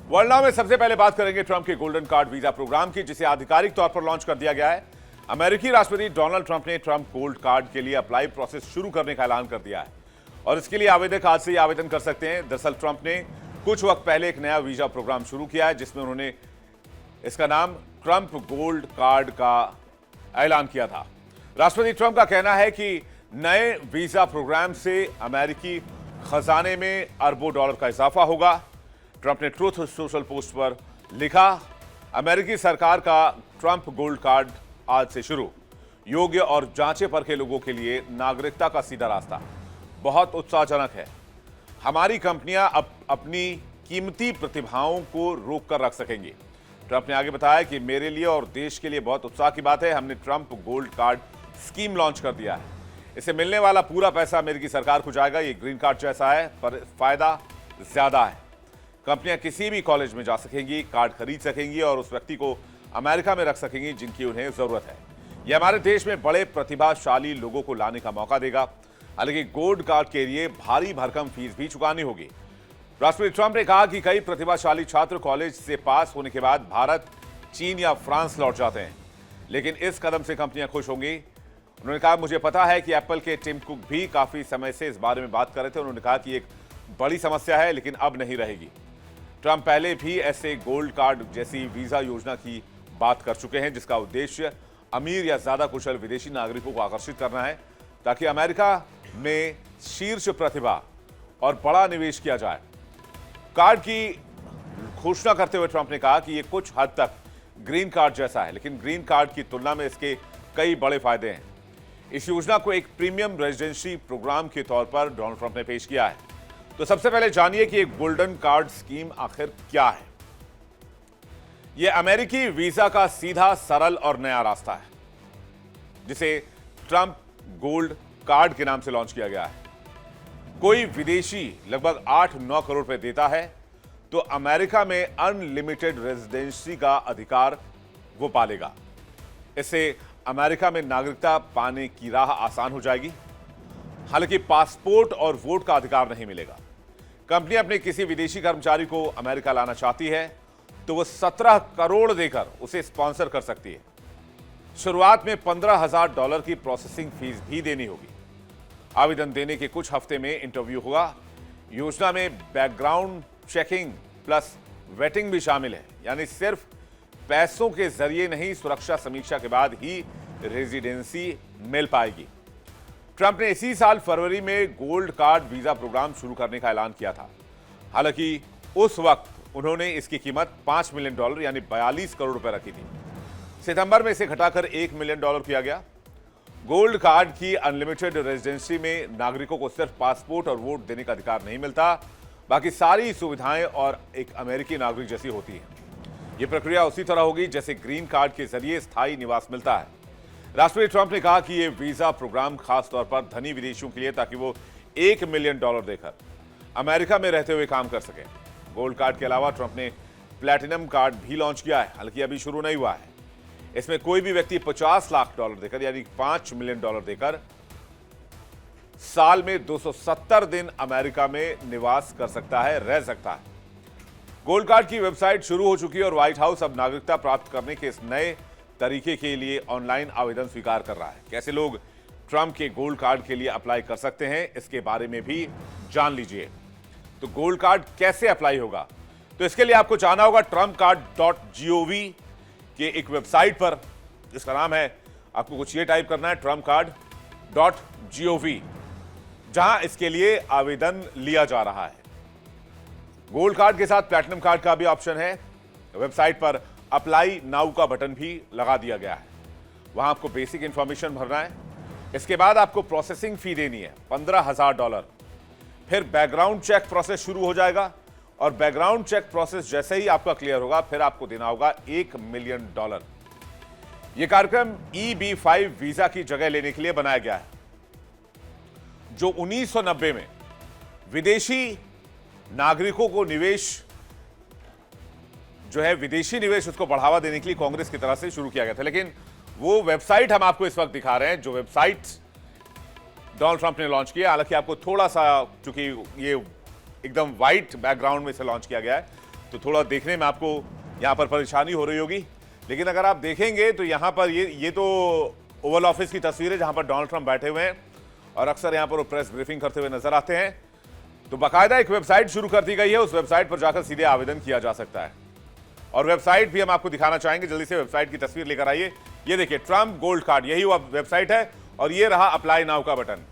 World now में सबसे पहले बात करेंगे ट्रंप के गोल्डन कार्ड वीजा प्रोग्राम की, जिसे आधिकारिक तौर पर लॉन्च कर दिया गया है। अमेरिकी राष्ट्रपति डोनाल्ड ट्रंप ने ट्रंप गोल्ड कार्ड के लिए अप्लाई प्रोसेस शुरू करने का ऐलान कर दिया है और इसके लिए आवेदक आज से ही आवेदन कर सकते हैं। दरअसल ट्रंप ने कुछ वक्त पहले एक नया वीजा प्रोग्राम शुरू किया है, जिसमें उन्होंने इसका नाम ट्रंप गोल्ड कार्ड का ऐलान किया था। राष्ट्रपति ट्रंप का कहना है कि नए वीजा प्रोग्राम से अमेरिकी खजाने में अरबों डॉलर का इजाफा होगा। ट्रंप ने ट्रूथ सोशल पोस्ट पर लिखा, अमेरिकी सरकार का ट्रंप गोल्ड कार्ड आज से शुरू, योग्य और जांचे परखे लोगों के लिए नागरिकता का सीधा रास्ता बहुत उत्साहजनक है। हमारी कंपनियां अब अपनी कीमती प्रतिभाओं को रोक कर रख सकेंगी। ट्रंप ने आगे बताया कि मेरे लिए और देश के लिए बहुत उत्साह की बात है, हमने Trump gold card scheme launch कर दिया है। इसे मिलने वाला पूरा पैसा अमेरिकी सरकार को जाएगा। ये ग्रीन कार्ड जैसा है, पर फायदा ज्यादा है। कंपनियां किसी भी कॉलेज में जा सकेंगी, कार्ड खरीद सकेंगी और उस व्यक्ति को अमेरिका में रख सकेंगी जिनकी उन्हें जरूरत है। यह हमारे देश में बड़े प्रतिभाशाली लोगों को लाने का मौका देगा। हालांकि गोल्ड कार्ड के लिए भारी भरकम फीस भी चुकानी होगी। राष्ट्रपति ट्रंप ने कहा कि कई प्रतिभाशाली छात्र कॉलेज से पास होने के बाद भारत, चीन या फ्रांस लौट जाते हैं, लेकिन इस कदम से कंपनियां खुश होंगी। उन्होंने कहा, मुझे पता है कि एप्पल के टिम कुक भी काफी समय से इस बारे में बात कर रहे थे। उन्होंने कहा कि एक बड़ी समस्या है, लेकिन अब नहीं रहेगी। ट्रंप पहले भी ऐसे गोल्ड कार्ड जैसी वीजा योजना की बात कर चुके हैं, जिसका उद्देश्य अमीर या ज्यादा कुशल विदेशी नागरिकों को आकर्षित करना है, ताकि अमेरिका में शीर्ष प्रतिभा और बड़ा निवेश किया जाए। कार्ड की घोषणा करते हुए ट्रंप ने कहा कि यह कुछ हद तक ग्रीन कार्ड जैसा है, लेकिन ग्रीन कार्ड की तुलना में इसके कई बड़े फायदे हैं। इस योजना को एक प्रीमियम रेजिडेंसी प्रोग्राम के तौर पर डोनाल्ड ट्रंप ने पेश किया है। तो सबसे पहले जानिए कि एक गोल्डन कार्ड स्कीम आखिर क्या है। यह अमेरिकी वीजा का सीधा, सरल और नया रास्ता है, जिसे ट्रंप गोल्ड कार्ड के नाम से लॉन्च किया गया है। कोई विदेशी लगभग 8-9 करोड़ रुपए देता है तो अमेरिका में अनलिमिटेड रेजिडेंसी का अधिकार वो पालेगा। इससे अमेरिका में नागरिकता पाने की राह आसान हो जाएगी। हालांकि पासपोर्ट और वोट का अधिकार नहीं मिलेगा। कंपनी अपने किसी विदेशी कर्मचारी को अमेरिका लाना चाहती है तो वो 17 करोड़ देकर उसे स्पॉन्सर कर सकती है। शुरुआत में $15,000 की प्रोसेसिंग फीस भी देनी होगी। आवेदन देने के कुछ हफ्ते में इंटरव्यू होगा। योजना में बैकग्राउंड चेकिंग प्लस वेटिंग भी शामिल है, यानी सिर्फ पैसों के जरिए नहीं, सुरक्षा समीक्षा के बाद ही रेजिडेंसी मिल पाएगी। ट्रंप ने इसी साल फरवरी में गोल्ड कार्ड वीजा प्रोग्राम शुरू करने का ऐलान किया था। हालांकि उस वक्त उन्होंने इसकी कीमत $5 मिलियन यानी 42 करोड़ रुपए रखी थी। सितंबर में इसे घटाकर $1 मिलियन किया गया। गोल्ड कार्ड की अनलिमिटेड रेजिडेंसी में नागरिकों को सिर्फ पासपोर्ट और वोट देने का अधिकार नहीं मिलता, बाकी सारी सुविधाएं और एक अमेरिकी नागरिक जैसी होती है। यह प्रक्रिया उसी तरह होगी जैसे ग्रीन कार्ड के जरिए स्थायी निवास मिलता है। राष्ट्रपति ट्रंप ने कहा कि यह वीजा प्रोग्राम खास तौर पर धनी विदेशियों के लिए, ताकि वो $1 मिलियन देकर अमेरिका में रहते हुए काम कर सकें। गोल्ड कार्ड के अलावा ट्रंप ने प्लैटिनम कार्ड भी लॉन्च किया है, हालांकि अभी शुरू नहीं हुआ है। इसमें कोई भी व्यक्ति $50 लाख देकर, यानी $5 मिलियन देकर साल में 270 दिन अमेरिका में निवास कर सकता है, रह सकता है। गोल्ड कार्ड की वेबसाइट शुरू हो चुकी है और व्हाइट हाउस अब नागरिकता प्राप्त करने के इस नए तरीके के लिए ऑनलाइन आवेदन स्वीकार कर रहा है। कैसे लोग ट्रंप के गोल्ड कार्ड के लिए अप्लाई कर सकते हैं, इसके बारे में भी जान लीजिए। तो गोल्ड कार्ड कैसे अप्लाई होगा, तो इसके लिए आपको जाना होगा trumpcard.gov के एक वेबसाइट पर, जिसका नाम है, आपको कुछ ये टाइप करना है, trumpcard.gov, जहां इसके लिए आवेदन लिया जा रहा है। गोल्ड कार्ड के साथ प्लैटिनम कार्ड का भी ऑप्शन है। वेबसाइट पर अप्लाई नाउ का बटन भी लगा दिया गया है। वहां आपको बेसिक इंफॉर्मेशन भरना है। इसके बाद आपको प्रोसेसिंग फी देनी है $15,000। फिर बैकग्राउंड चेक प्रोसेस शुरू हो जाएगा और बैकग्राउंड चेक प्रोसेस जैसे ही आपका क्लियर होगा, फिर आपको देना होगा $1 मिलियन। यह कार्यक्रम EB-5 वीजा की जगह लेने के लिए बनाया गया है, जो 1990 में विदेशी नागरिकों को विदेशी निवेश उसको बढ़ावा देने के लिए कांग्रेस की तरफ से शुरू किया गया था। लेकिन वो वेबसाइट हम आपको इस वक्त दिखा रहे हैं, जो वेबसाइट डोनाल्ड ट्रंप ने लॉन्च किया। हालांकि आपको थोड़ा सा, चूंकि ये एकदम व्हाइट बैकग्राउंड में इसे लॉन्च किया गया है, तो थोड़ा देखने में आपको यहाँ पर परेशानी हो रही होगी, लेकिन अगर आप देखेंगे तो यहाँ पर ये तो ओवल ऑफिस की तस्वीर है जहाँ पर डोनाल्ड ट्रंप बैठे हुए हैं और अक्सर यहाँ पर वो प्रेस ब्रीफिंग करते हुए नजर आते हैं। तो बाकायदा एक वेबसाइट शुरू कर दी गई है, उस वेबसाइट पर जाकर सीधे आवेदन किया जा सकता है और वेबसाइट भी हम आपको दिखाना चाहेंगे। जल्दी से वेबसाइट की तस्वीर लेकर आइए। ये देखिए ट्रंप गोल्ड कार्ड, यही वो वेबसाइट है और ये रहा अप्लाई नाउ का बटन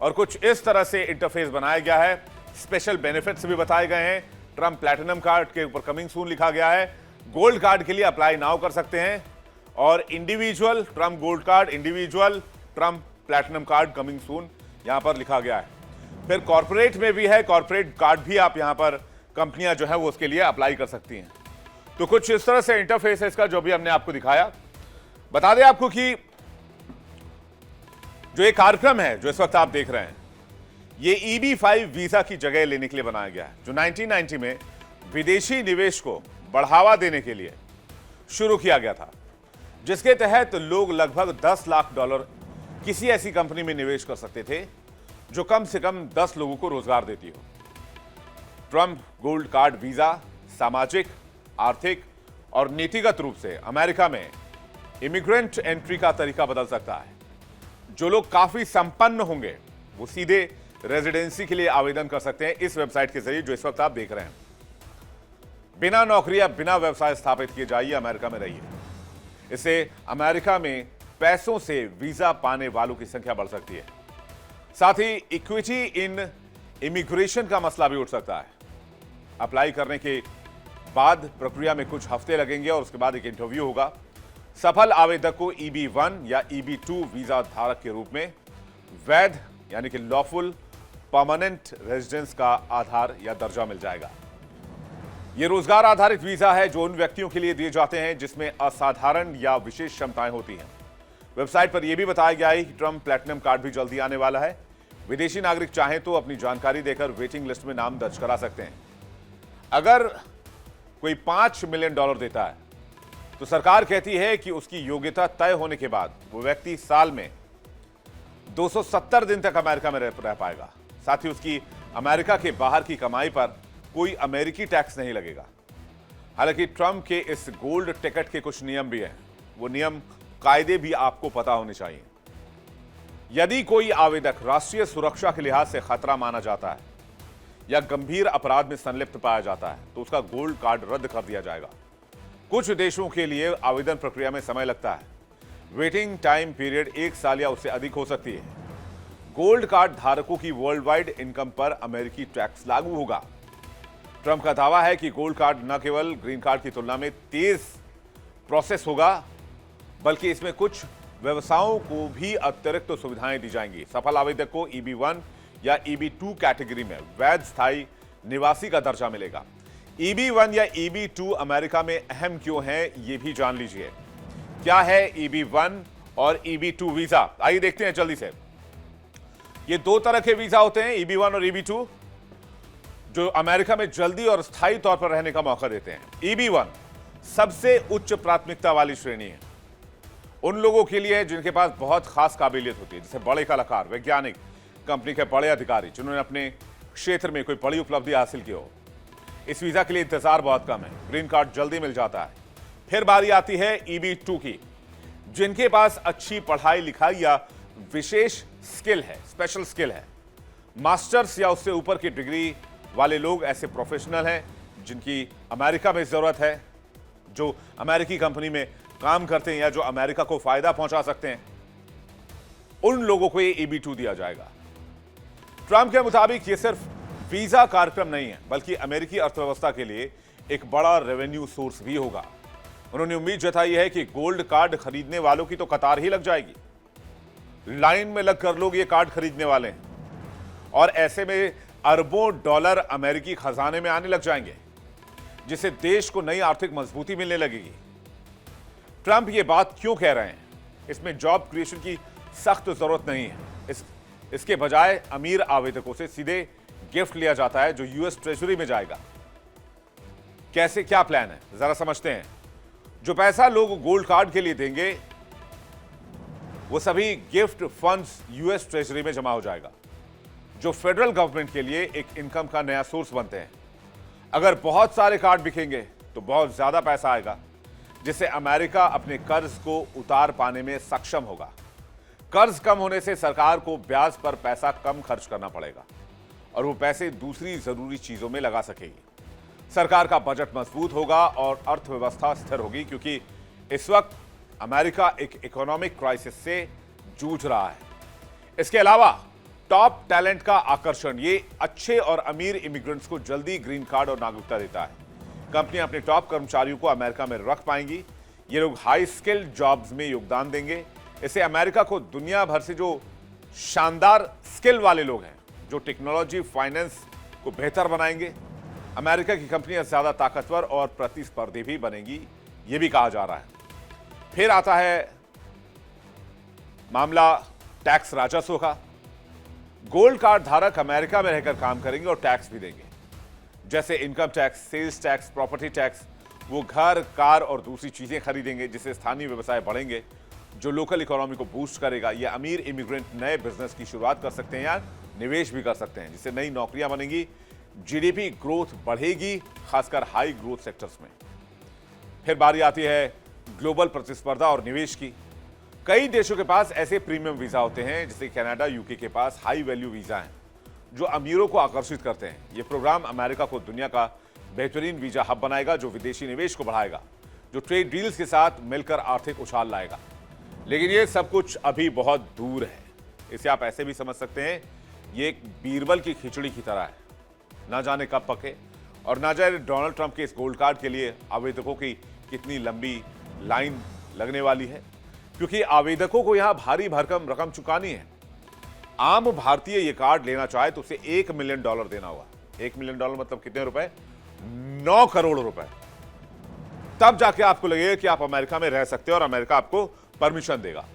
और कुछ इस तरह से इंटरफेस बनाया गया है। स्पेशल बेनिफिट्स भी बताए गए हैं। ट्रंप प्लैटिनम कार्ड के ऊपर कमिंग सून लिखा गया है। गोल्ड कार्ड के लिए अप्लाई नाउ कर सकते हैं और individual Trump gold card, individual Trump platinum card coming soon यहां पर लिखा गया है। फिर कॉर्पोरेट में भी है, कॉर्पोरेट कार्ड भी आप यहां पर कंपनियां जो है वो उसके लिए अप्लाई कर सकती हैं। तो कुछ इस तरह से इंटरफेस है इसका, जो भी हमने आपको दिखाया। बता दें आपको कि जो एक कार्यक्रम है जो इस वक्त आप देख रहे हैं, ये EB-5 वीजा की जगह लेने के लिए बनाया गया है, जो 1990 में विदेशी निवेश को बढ़ावा देने के लिए शुरू किया गया था, जिसके तहत लोग लगभग $10 लाख किसी ऐसी कंपनी में निवेश कर सकते थे जो कम से कम 10 लोगों को रोजगार देती हो। ट्रंप गोल्ड कार्ड वीजा सामाजिक, आर्थिक और नीतिगत रूप से अमेरिका में इमिग्रेंट एंट्री का तरीका बदल सकता है। जो लोग काफी संपन्न होंगे वो सीधे रेजिडेंसी के लिए आवेदन कर सकते हैं इस वेबसाइट के जरिए जो इस वक्त आप देख रहे हैं। बिना नौकरी या बिना व्यवसाय स्थापित किए जाइए, अमेरिका में रहिए। इससे अमेरिका में पैसों से वीजा पाने वालों की संख्या बढ़ सकती है। साथ ही इक्विटी इन इमिग्रेशन का मसला भी उठ सकता है। अप्लाई करने के बाद प्रक्रिया में कुछ हफ्ते लगेंगे और उसके बाद एक इंटरव्यू होगा। सफल आवेदक को EB-1 या EB-2 वीजा धारक के रूप में वैध यानी कि लॉफुल परमानेंट रेजिडेंस का आधार या दर्जा मिल जाएगा। यह रोजगार आधारित वीजा है जो उन व्यक्तियों के लिए दिए जाते हैं जिसमें असाधारण या विशेष क्षमताएं होती हैं। वेबसाइट पर यह भी बताया गया है कि ट्रंप प्लैटिनम कार्ड भी जल्दी आने वाला है। विदेशी नागरिक चाहें तो अपनी जानकारी देकर वेटिंग लिस्ट में नाम दर्ज करा सकते हैं। अगर कोई $5 मिलियन देता है तो सरकार कहती है कि उसकी योग्यता तय होने के बाद वो व्यक्ति साल में 270 दिन तक अमेरिका में रह पाएगा। साथ ही उसकी अमेरिका के बाहर की कमाई पर कोई अमेरिकी टैक्स नहीं लगेगा। हालांकि ट्रंप के इस गोल्ड टिकट के कुछ नियम भी हैं। वो नियम, कायदे भी आपको पता होने चाहिए। यदि कोई आवेदक राष्ट्रीय सुरक्षा के लिहाज से खतरा माना जाता है या गंभीर अपराध में संलिप्त पाया जाता है तो उसका गोल्ड कार्ड रद्द कर दिया जाएगा। कुछ देशों के लिए आवेदन प्रक्रिया में समय लगता है। वेटिंग टाइम पीरियड 1 साल या उससे अधिक हो सकती है। गोल्ड कार्ड धारकों की वर्ल्ड वाइड इनकम पर अमेरिकी टैक्स लागू होगा। ट्रंप का दावा है कि गोल्ड कार्ड न केवल ग्रीन कार्ड की तुलना में तेज प्रोसेस होगा, बल्कि इसमें कुछ व्यवसायों को भी अतिरिक्त सुविधाएं दी जाएंगी। सफल आवेदक को EB-1 या EB-2 कैटेगरी में वैध स्थायी निवासी का दर्जा मिलेगा। EB-1 या EB-2 अमेरिका में अहम क्यों है, यह भी जान लीजिए। क्या है EB-1 और EB-2 वीजा, आइए देखते हैं जल्दी से। ये दो तरह के वीजा होते हैं, EB-1 और EB-2, जो अमेरिका में जल्दी और स्थायी तौर पर रहने का मौका देते हैं। EB-1 सबसे उच्च प्राथमिकता वाली श्रेणी है। उन लोगों के लिए जिनके पास बहुत खास काबिलियत होती है, जैसे बड़े कलाकार, वैज्ञानिक, कंपनी के बड़े अधिकारी जिन्होंने अपने क्षेत्र में कोई बड़ी उपलब्धि हासिल की हो। इस वीजा के लिए इंतजार बहुत कम है, ग्रीन कार्ड जल्दी मिल जाता है। फिर बारी आती है EB-2 की, जिनके पास अच्छी पढ़ाई लिखाई या विशेष स्किल है, स्पेशल स्किल है। मास्टर्स या उससे ऊपर की डिग्री वाले लोग ऐसे प्रोफेशनल हैं जिनकी अमेरिका में जरूरत है, जो अमेरिकी कंपनी में काम करते हैं या जो अमेरिका को फायदा पहुंचा सकते हैं। उन लोगों को ये EB-2 दिया जाएगा। ट्रंप के मुताबिक ये सिर्फ वीजा कार्यक्रम नहीं है, बल्कि अमेरिकी अर्थव्यवस्था के लिए एक बड़ा रेवेन्यू सोर्स भी होगा। उन्होंने उम्मीद जताई है कि गोल्ड कार्ड खरीदने वालों की तो कतार ही लग जाएगी। लाइन में लगकर लोग ये कार्ड खरीदने वाले हैं और ऐसे में अरबों डॉलर अमेरिकी खजाने में आने लग जाएंगे, जिससे देश को नई आर्थिक मजबूती मिलने लगेगी। ट्रंप ये बात क्यों कह रहे हैं? इसमें जॉब क्रिएशन की सख्त जरूरत नहीं है। इसके बजाय अमीर आवेदकों से सीधे गिफ्ट लिया जाता है जो यूएस ट्रेजरी में जाएगा। कैसे, क्या प्लान है, जरा समझते हैं। जो पैसा लोग गोल्ड कार्ड के लिए देंगे वो सभी गिफ्ट फंड्स यूएस ट्रेजरी में जमा हो जाएगा, जो फेडरल गवर्नमेंट के लिए एक इनकम का नया सोर्स बनते हैं। अगर बहुत सारे कार्ड बिकेंगे तो बहुत ज्यादा पैसा आएगा, जिससे अमेरिका अपने कर्ज को उतार पाने में सक्षम होगा। कर्ज कम होने से सरकार को ब्याज पर पैसा कम खर्च करना पड़ेगा और वो पैसे दूसरी जरूरी चीजों में लगा सकेगी। सरकार का बजट मजबूत होगा और अर्थव्यवस्था स्थिर होगी, क्योंकि इस वक्त अमेरिका एक इकोनॉमिक क्राइसिस से जूझ रहा है। इसके अलावा टॉप टैलेंट का आकर्षण ये अच्छे और अमीर इमिग्रेंट्स को जल्दी ग्रीन कार्ड और नागरिकता देता है। कंपनियां अपने टॉप कर्मचारियों को अमेरिका में रख पाएंगी। ये लोग हाई स्किल्ड जॉब्स में योगदान देंगे। इससे अमेरिका को दुनिया भर से जो शानदार स्किल वाले लोग हैं, जो टेक्नोलॉजी फाइनेंस को बेहतर बनाएंगे, अमेरिका की कंपनियां ज्यादा ताकतवर और प्रतिस्पर्धी भी बनेंगी, यह भी कहा जा रहा है। फिर आता है मामला टैक्स राजस्व का। गोल्ड कार्ड धारक अमेरिका में रहकर काम करेंगे और टैक्स भी देंगे, जैसे income tax, sales tax, property tax. वो घर, कार और दूसरी चीजें खरीदेंगे, जिससे स्थानीय व्यवसाय बढ़ेंगे, जो लोकल इकोनॉमी को बूस्ट करेगा। ये अमीर इमिग्रेंट नए बिजनेस की शुरुआत कर सकते हैं या निवेश भी कर सकते हैं, जिससे नई नौकरियां बनेंगी, जीडीपी ग्रोथ बढ़ेगी, खासकर हाई ग्रोथ सेक्टर्स में। फिर बारी आती है ग्लोबल प्रतिस्पर्धा और निवेश की। कई देशों के पास ऐसे प्रीमियम वीजा होते हैं, जैसे कनाडा, यूके के पास हाई वैल्यू वीजा हैं, जो अमीरों को आकर्षित करते हैं। यह प्रोग्राम अमेरिका को दुनिया का बेहतरीन वीजा हब बनाएगा, जो विदेशी निवेश को बढ़ाएगा, जो ट्रेड डील्स के साथ मिलकर आर्थिक उछाल लाएगा। लेकिन यह सब कुछ अभी बहुत दूर है। इसे आप ऐसे भी समझ सकते हैं, ये एक बीरबल की खिचड़ी की तरह है, ना जाने कब पके। और ना जाने डोनाल्ड ट्रंप के इस गोल्ड कार्ड के लिए आवेदकों की कितनी लंबी लाइन लगने वाली है, क्योंकि आवेदकों को यहां भारी भरकम रकम चुकानी है। आम भारतीय ये कार्ड लेना चाहे तो उसे $1 मिलियन देना होगा। $1 मिलियन मतलब कितने रुपए? 9 करोड़ रुपए। तब जाके आपको लगेगा कि आप अमेरिका में रह सकते हो और अमेरिका आपको परमिशन देगा।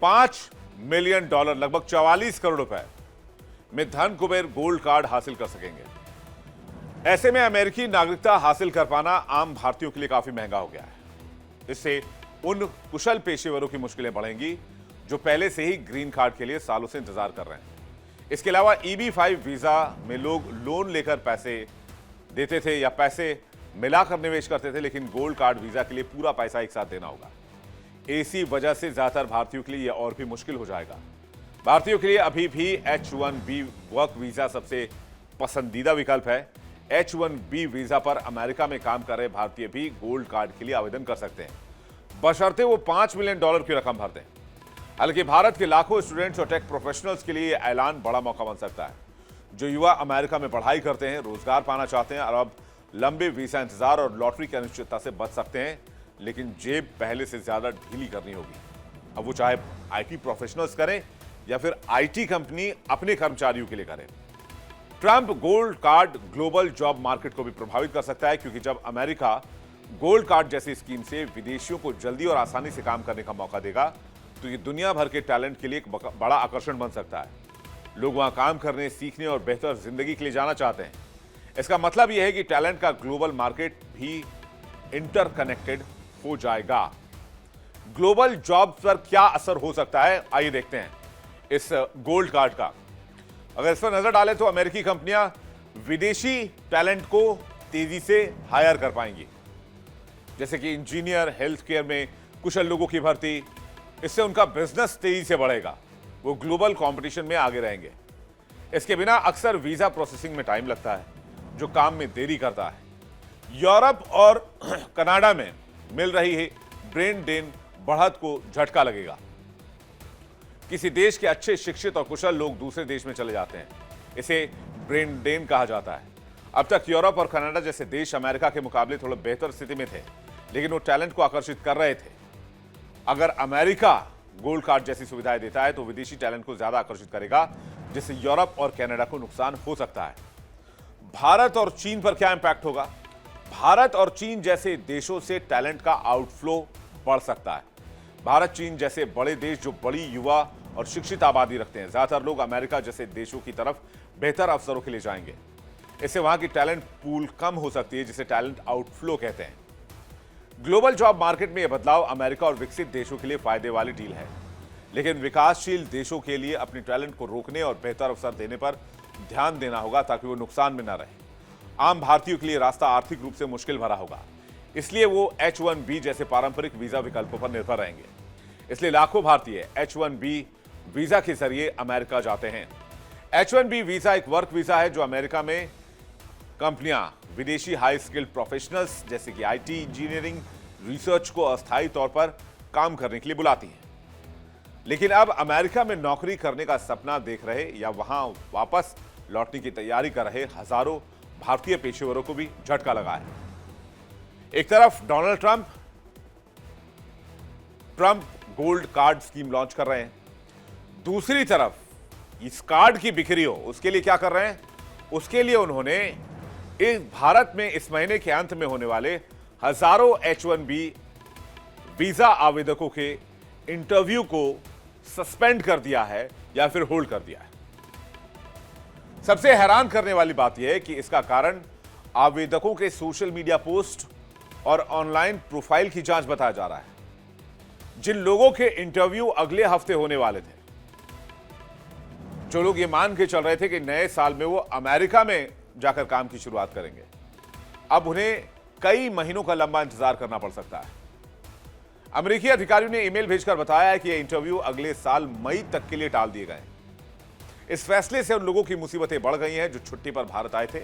$5 मिलियन, लगभग 44 करोड़ रुपए में धन कुबेर गोल्ड कार्ड हासिल कर सकेंगे। ऐसे में अमेरिकी नागरिकता हासिल कर पाना आम भारतीयों के लिए काफी महंगा हो गया है। इससे उन कुशल पेशेवरों की मुश्किलें बढ़ेंगी, जो पहले से ही ग्रीन कार्ड के लिए सालों से इंतजार कर रहे हैं। इसके अलावा EB-5 वीजा में लोग लोन लेकर पैसे देते थे या पैसे मिलाकर निवेश करते थे, लेकिन गोल्ड कार्ड वीजा के लिए पूरा पैसा एक साथ देना होगा। इसी वजह से ज्यादातर भारतीयों के लिए यह और भी मुश्किल हो जाएगा। भारतीयों के लिए अभी भी H-1B वर्क वीजा सबसे पसंदीदा विकल्प है। H-1B वीजा पर अमेरिका में काम कर रहे भारतीय भी गोल्ड कार्ड के लिए आवेदन कर सकते हैं, बशर्ते वो $5 मिलियन की रकम भर दें। हालांकि भारत के लाखों स्टूडेंट्स और टेक प्रोफेशनल्स के लिए यह ऐलान बड़ा मौका बन सकता है। जो युवा अमेरिका में पढ़ाई करते हैं, रोजगार पाना चाहते हैं और अब लंबे वीजा इंतजार और लॉटरी की अनिश्चितता से बच सकते हैं, लेकिन जेब पहले से ज्यादा ढीली करनी होगी। अब वो चाहे IT प्रोफेशनल्स करें या फिर IT कंपनी अपने कर्मचारियों के लिए करें। Trump gold card global job market को भी प्रभावित कर सकता है, क्योंकि जब अमेरिका गोल्ड कार्ड जैसी स्कीम से विदेशियों को जल्दी और आसानी से काम करने का मौका देगा, तो ये दुनिया भर के टैलेंट के लिए एक बड़ा आकर्षण बन सकता है। लोग वहां काम करने, सीखने और बेहतर जिंदगी के लिए जाना चाहते हैं। इसका मतलब यह है कि टैलेंट का ग्लोबल मार्केट भी इंटरकनेक्टेड हो जाएगा। ग्लोबल जॉब पर क्या असर हो सकता है, आइए देखते हैं इस गोल्ड कार्ड का। अगर इस पर नजर डालें तो अमेरिकी कंपनियां विदेशी टैलेंट को तेजी से हायर कर पाएंगी, जैसे कि इंजीनियर, हेल्थ केयर में कुशल लोगों की भर्ती। इससे उनका बिजनेस तेजी से बढ़ेगा, वो ग्लोबल कंपटीशन में आगे रहेंगे। इसके बिना अक्सर वीजा प्रोसेसिंग में टाइम लगता है, जो काम में देरी करता है। यूरोप और कनाडा में मिल रही है ब्रेन ड्रेन बढ़त को झटका लगेगा। किसी देश के अच्छे शिक्षित और कुशल लोग दूसरे देश में चले जाते हैं, इसे ब्रेन ड्रेन कहा जाता है। अब तक यूरोप और कनाडा जैसे देश अमेरिका के मुकाबले थोड़ा बेहतर स्थिति में थे, लेकिन वो टैलेंट को आकर्षित कर रहे थे। अगर अमेरिका गोल्ड कार्ड जैसी सुविधाएं देता है तो विदेशी टैलेंट को ज्यादा आकर्षित करेगा, जिससे यूरोप और कनाडा को नुकसान हो सकता है। भारत और चीन पर क्या इंपैक्ट होगा? भारत और चीन जैसे देशों से टैलेंट का आउटफ्लो बढ़ सकता है। भारत, चीन जैसे बड़े देश जो बड़ी युवा और शिक्षित आबादी रखते हैं, ज्यादातर लोग अमेरिका जैसे देशों की तरफ बेहतर अवसरों के लिए जाएंगे। इससे वहां की टैलेंट पूल कम हो सकती है, जिसे टैलेंट आउटफ्लो कहते हैं। ग्लोबल जॉब मार्केट में यह बदलाव अमेरिका और विकसित देशों के लिए फायदे वाली डील है, लेकिन विकासशील देशों के लिए अपने टैलेंट को रोकने और बेहतर अवसर देने पर ध्यान देना होगा, ताकि वो नुकसान में न रहे। आम भारतीयों के लिए रास्ता आर्थिक रूप से मुश्किल भरा होगा, इसलिए वो H1B जैसे पारंपरिक वीजा विकल्पों पर निर्भर रहेंगे। इसलिए लाखों भारतीय H1B वीजा के जरिए अमेरिका जाते हैं। H1B वीजा एक वर्क वीजा है जो अमेरिका में कंपनियां विदेशी हाई स्किल्ड प्रोफेशनल्स जैसे कि IT, इंजीनियरिंग, रिसर्च को अस्थायी तौर पर काम करने के लिए बुलाती हैं। लेकिन अब अमेरिका में नौकरी करने का सपना देख रहे या वहां वापस लौटने की तैयारी कर रहे हजारों भारतीय पेशेवरों को भी झटका लगा है। एक तरफ Donald Trump gold card scheme launch कर रहे हैं, दूसरी तरफ इस कार्ड की बिक्री हो उसके लिए क्या कर रहे हैं? उसके लिए उन्होंने इस भारत में इस महीने के अंत में होने वाले हजारों H1B वीजा आवेदकों के इंटरव्यू को सस्पेंड कर दिया है या फिर होल्ड कर दिया है। सबसे हैरान करने वाली बात यह है कि इसका कारण आवेदकों के सोशल मीडिया पोस्ट और ऑनलाइन प्रोफाइल की जांच बताया जा रहा है। जिन लोगों के इंटरव्यू अगले हफ्ते होने वाले थे, जो लोग ये मान के चल रहे थे कि नए साल में वो अमेरिका में जाकर काम की शुरुआत करेंगे, अब उन्हें कई महीनों का लंबा इंतजार करना पड़ सकता है। अमेरिकी अधिकारियों ने ईमेल भेजकर बताया है कि ये इंटरव्यू अगले साल मई तक के लिए टाल दिए गए। इस फैसले से उन लोगों की मुसीबतें बढ़ गई हैं जो छुट्टी पर भारत आए थे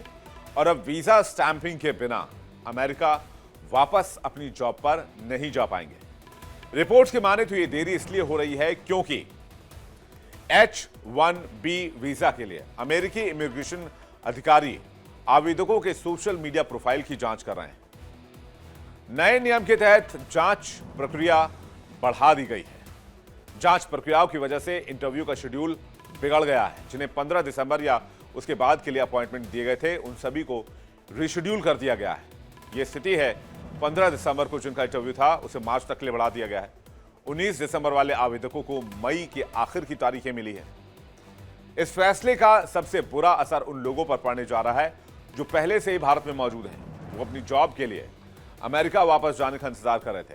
और अब वीजा स्टैंपिंग के बिना अमेरिका वापस अपनी जॉब पर नहीं जा पाएंगे। रिपोर्ट्स के माने तो ये देरी इसलिए हो रही है क्योंकि H1B वीजा के लिए अमेरिकी इमिग्रेशन अधिकारी आवेदकों के सोशल मीडिया प्रोफाइल की जांच कर रहे हैं। नए नियम के तहत जांच प्रक्रिया बढ़ा दी गई है। जांच प्रक्रियाओं की वजह से इंटरव्यू का शेड्यूल बिगड़ गया है। जिन्हें 15 दिसंबर या उसके बाद के लिए अपॉइंटमेंट दिए गए थे, उन सभी को रिशेड्यूल कर दिया गया है। यह स्थिति है 15 दिसंबर को जिनका इंटरव्यू था उसे मार्च तक के लिए बढ़ा दिया गया है। 19 दिसंबर वाले आवेदकों को मई के आखिर की तारीखें मिली है। इस फैसले का सबसे बुरा असर उन लोगों पर पड़ने जा रहा है जो पहले से ही भारत में मौजूद हैं। वो अपनी जॉब के लिए अमेरिका वापस जाने का इंतजार कर रहे थे,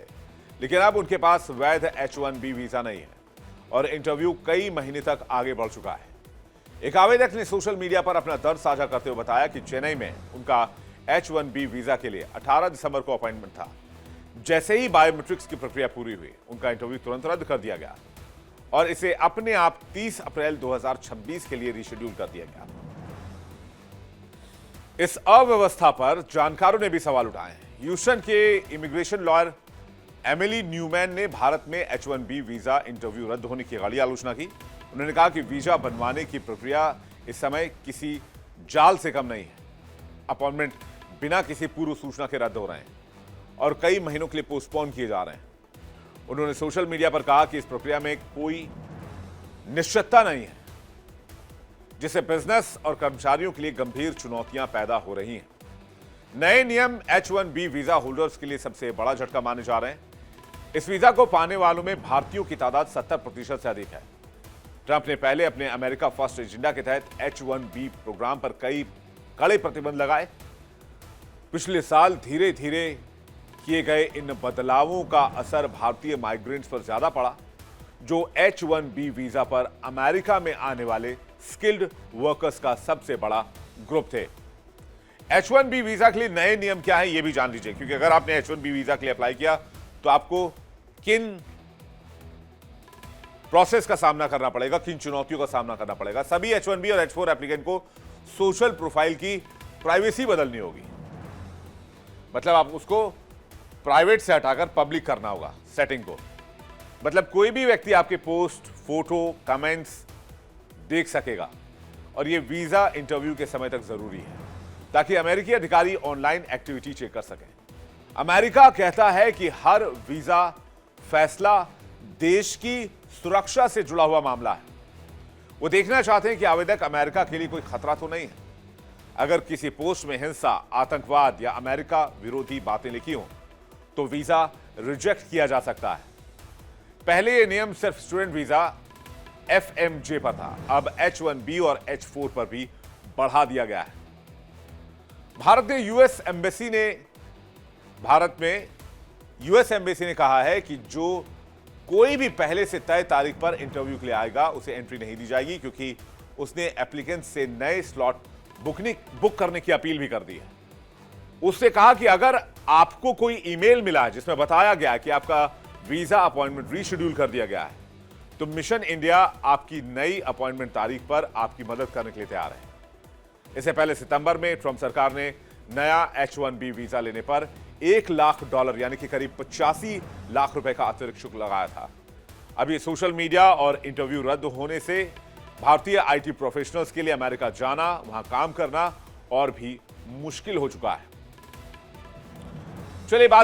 लेकिन अब उनके पास वैध H1B वीजा नहीं है और इंटरव्यू कई महीने तक आगे बढ़ चुका है। एक आवेदक ने सोशल मीडिया पर अपना दर्द साझा करते हुए बताया कि चेन्नई में उनका H1B वीजा के लिए 18 दिसंबर को अपॉइंटमेंट था। जैसे ही बायोमेट्रिक्स की प्रक्रिया पूरी हुई, उनका इंटरव्यू तुरंत रद्द कर दिया गया और इसे अपने आप 30 अप्रैल 2026 के लिए रीशेड्यूल कर दिया गया। इस अव्यवस्था पर जानकारों ने भी सवाल उठाए हैं। ह्यूस्टन के इमिग्रेशन लॉयर एमिली न्यूमैन ने भारत में H1B वीजा इंटरव्यू रद्द होने की कड़ी आलोचना की। उन्होंने कहा कि वीजा बनवाने की प्रक्रिया इस समय किसी जाल से कम नहीं है। अपॉइंटमेंट बिना किसी पूर्व सूचना के रद्द हो रहे हैं और कई महीनों के लिए पोस्टपोन किए जा रहे हैं। उन्होंने सोशल मीडिया पर कहा कि इस प्रक्रिया में कोई निश्चितता नहीं है, जिससे बिजनेस और कर्मचारियों के लिए गंभीर चुनौतियां पैदा हो रही हैं। नए नियम H1B वीजा होल्डर्स के लिए सबसे बड़ा झटका माने जा रहे हैं। इस वीजा को पाने वालों में भारतीयों की तादाद 70% से अधिक है। ट्रंप ने पहले अपने अमेरिका फर्स्ट एजेंडा के तहत H1B प्रोग्राम पर कई कड़े प्रतिबंध लगाए। पिछले साल धीरे धीरे किए गए इन बदलावों का असर भारतीय माइग्रेंट्स पर ज्यादा पड़ा, जो H1B वीजा पर अमेरिका में आने वाले स्किल्ड वर्कर्स का सबसे बड़ा ग्रुप थे। H1B वीजा के लिए नए नियम क्या है, यह भी जान लीजिए, क्योंकि अगर आपने H1B वीजा के लिए अप्लाई किया तो आपको किन प्रोसेस का सामना करना पड़ेगा, किन चुनौतियों का सामना करना पड़ेगा। सभी H1B और H4 एप्लीकेंट को सोशल प्रोफाइल की प्राइवेसी बदलनी होगी। मतलब आप उसको प्राइवेट से हटाकर पब्लिक करना होगा सेटिंग को। मतलब कोई भी व्यक्ति आपके पोस्ट, फोटो, कमेंट्स देख सकेगा और यह वीजा इंटरव्यू के समय तक जरूरी है ताकि अमेरिकी अधिकारी ऑनलाइन एक्टिविटी चेक कर सकें। अमेरिका कहता है कि हर वीजा फैसला देश की सुरक्षा से जुड़ा हुआ मामला है। वो देखना चाहते हैं कि आवेदक अमेरिका के लिए कोई खतरा तो नहीं है। अगर किसी पोस्ट में हिंसा, आतंकवाद या अमेरिका विरोधी बातें लिखी हों तो वीजा रिजेक्ट किया जा सकता है। पहले यह नियम सिर्फ स्टूडेंट वीजा FMJ पर था, अब H1B और H4 पर भी बढ़ा दिया गया है। भारत में यूएस एम्बेसी ने कहा है कि जो कोई भी पहले से तय तारीख पर इंटरव्यू के लिए आएगा उसे एंट्री नहीं दी जाएगी, क्योंकि उसने एप्लीकेंट से नए स्लॉट बुक करने की अपील भी कर दी है। उससे कहा कि अगर आपको कोई ईमेल मिला है जिसमें बताया गया है कि आपका वीजा अपॉइंटमेंट रीशेड्यूल कर दिया गया है, तो मिशन इंडिया आपकी नई अपॉइंटमेंट तारीख पर आपकी मदद करने के लिए तैयार है। इससे पहले सितंबर में ट्रंप सरकार ने नया H-1B वीजा लेने पर $1 लाख यानी कि करीब 85 लाख रुपए का अतिरिक्त शुल्क लगाया था। अब ये सोशल मीडिया और इंटरव्यू रद्द होने से भारतीय आईटी प्रोफेशनल्स के लिए अमेरिका जाना, वहां काम करना और भी मुश्किल हो चुका है। चलिए बात